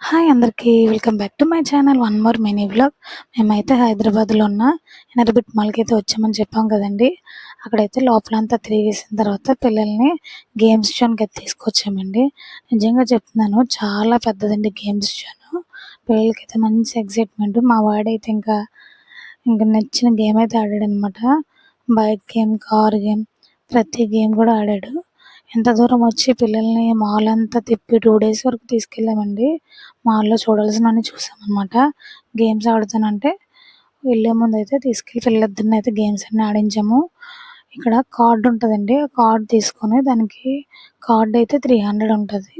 Hi అందరికీ welcome back to my channel one more mini vlog. మేమైతే హైదరాబాద్లో ఉన్న ఎనర్బిట్ మాల్కి అయితే వచ్చామని చెప్పాం కదండి. అక్కడైతే లోపలంతా తిరిగేసిన తర్వాత పిల్లల్ని గేమ్స్ జోన్కి అయితే తీసుకొచ్చామండి. నిజంగా చెప్తున్నాను, చాలా పెద్దదండి గేమ్స్ జోన్. పిల్లలకైతే మంచి ఎగ్జైట్మెంట్. మా వాడైతే ఇంకా నచ్చిన గేమ్ అయితే ఆడాడనమాట. బైక్ గేమ్, కార్ గేమ్, ప్రతి గేమ్ కూడా ఆడాడు. ఎంత దూరం వచ్చి పిల్లల్ని మాల్ అంతా తిప్పి 2 డేస్ వరకు తీసుకెళ్ళామండి. మాల్‌లో చూడాల్సినవన్నీ చూసామన్నమాట. గేమ్స్ ఆడుతానంటే వెళ్ళే ముందైతే తీసుకెళ్ళి పిల్లలిద్దరిని గేమ్స్ అన్నీ ఆడించాము. ఇక్కడ కార్డ్ ఉంటదండి. ఆ కార్డ్ తీసుకొని దానికి కార్డ్ అయితే 300 ఉంటది.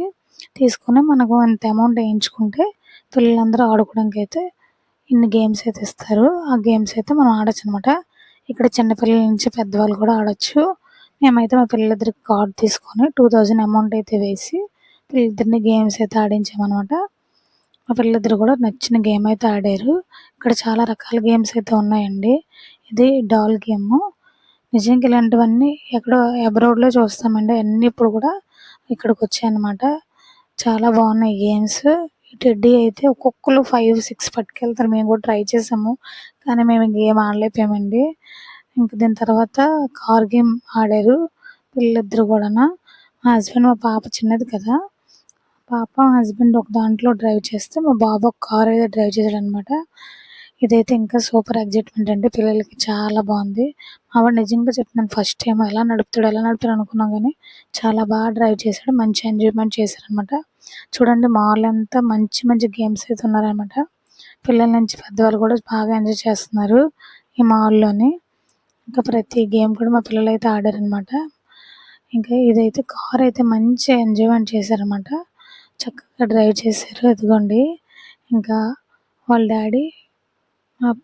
తీసుకొని మనకు అంత అమౌంట్ ఎయించుకుంటే పిల్లలందరూ ఆడుకోవడానికైతే ఇన్ని గేమ్స్ అయితే ఇస్తారు. ఆ గేమ్స్ అయితే మనం ఆడొచ్చనమాట. ఇక్కడ చిన్న పిల్లల నుంచి పెద్దవాళ్ళు కూడా ఆడొచ్చు. మేమైతే మా పిల్లలిద్దరికి కార్డ్ తీసుకొని 2000 అమౌంట్ అయితే వేసి పిల్లలిద్దరిని గేమ్స్ అయితే ఆడించామనమాట. మా పిల్లలిద్దరు కూడా నచ్చిన గేమ్ అయితే ఆడారు. ఇక్కడ చాలా రకాల గేమ్స్ అయితే ఉన్నాయండి. ఇది డాల్ గేము. నిజంగా ఇలాంటివన్నీ ఎక్కడో అబ్రాడ్‌లో చూస్తామండి. అన్నీ ఇప్పుడు కూడా ఇక్కడికొచ్చాయన్నమాట. చాలా బాగున్నాయి గేమ్స్. ఈ టెడ్డీ అయితే ఒక్కొక్కళ్ళు 5, 6 పట్టుకెళ్తారు. మేము కూడా ట్రై చేసాము. కానీ మేము గేమ్ ఆడలేకపోయామండి. ఇంక దీని తర్వాత కార్ గేమ్ ఆడారు పిల్లలిద్దరు కూడాను. మా హస్బెండ్, మా పాప చిన్నది కదా, పాప హస్బెండ్ ఒక దాంట్లో డ్రైవ్ చేస్తే మా బాబు ఒక కార్ అయితే డ్రైవ్ చేశాడనమాట. ఇదైతే ఇంకా సూపర్ ఎగ్జైట్మెంట్ అండి. పిల్లలకి చాలా బాగుంది. మా వాడు నిజంగా చెప్తున్నాను, ఫస్ట్ టైం ఎలా నడుపుతాడు అనుకున్నాం, కానీ చాలా బాగా డ్రైవ్ చేశాడు. మంచి ఎంజాయ్మెంట్ చేశారనమాట. చూడండి, మాల్ అంతా మంచి మంచి గేమ్స్ అయితే ఉన్నారనమాట. పిల్లల నుంచి పెద్దవాళ్ళు కూడా బాగా ఎంజాయ్ చేస్తున్నారు ఈ మాల్లోని. ఇంకా ప్రతి గేమ్ కూడా మా పిల్లలు అయితే ఆడారనమాట. ఇంకా ఇదైతే కార్ అయితే మంచి ఎంజాయ్మెంట్ చేశారనమాట. చక్కగా డ్రైవ్ చేశారు. అదిగోండి, ఇంకా వాళ్ళ డాడీ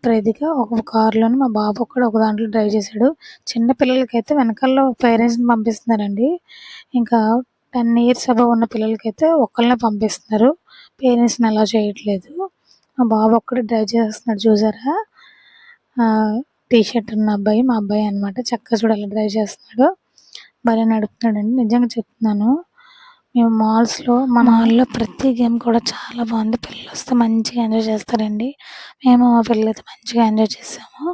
ప్రతిగా ఒక కార్లోని మా బాబు కూడా ఒక దాంట్లో డ్రైవ్ చేశాడు. చిన్న పిల్లలకైతే వెనకాల పేరెంట్స్ని పంపిస్తున్నారండి. ఇంకా 10 ఇయర్స్ అబవ్ ఉన్న పిల్లలకైతే ఒకళ్ళనే పంపిస్తున్నారు. పేరెంట్స్ని అలా చేయట్లేదు. మా బాబు ఒక్కడే డ్రైవ్ చేస్తున్నాడు చూసారా. టీ షర్ట్ ఉన్న అబ్బాయి మా అబ్బాయి అనమాట. చక్కగా చూడాలి డ్రైవ్ చేస్తున్నాడు. భలే నడుపుతున్నాడండి. నిజంగా చెప్తున్నాను, మేము మా మాల్లో ప్రతి గేమ్ కూడా చాలా బాగుంది. పిల్లలు వస్తే మంచిగా ఎంజాయ్ చేస్తారండి. మేము మా పిల్లలైతే మంచిగా ఎంజాయ్ చేసాము.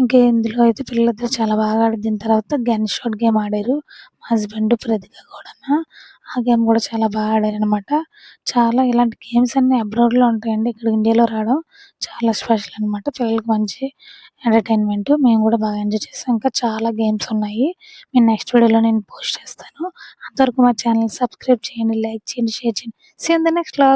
ఇంకా ఇందులో అయితే పిల్లలిద్దరు చాలా బాగా ఆడారు. దీని తర్వాత గన్ షాట్ గేమ్ ఆడారు మా హస్బెండ్, ప్రతిగా కూడా. ఆ గేమ్ కూడా చాలా బాగా ఆడారనమాట. చాలా ఇలాంటి గేమ్స్ అన్నీ అబ్రాడ్‌లో ఉంటాయండి. ఇక్కడ ఇండియాలో రావడం చాలా స్పెషల్ అనమాట. పిల్లలకి మంచి ఎంటర్టైన్మెంట్. మేము కూడా బాగా ఎంజాయ్ చేసాం. ఇంకా చాలా గేమ్స్ ఉన్నాయి. నేను నెక్స్ట్ వీడియోలో పోస్ట్ చేస్తాను. అంతవరకు మా ఛానల్ సబ్స్క్రైబ్ చేయండి, లైక్ చేయండి, షేర్ చేయండి. See you in the next vlog.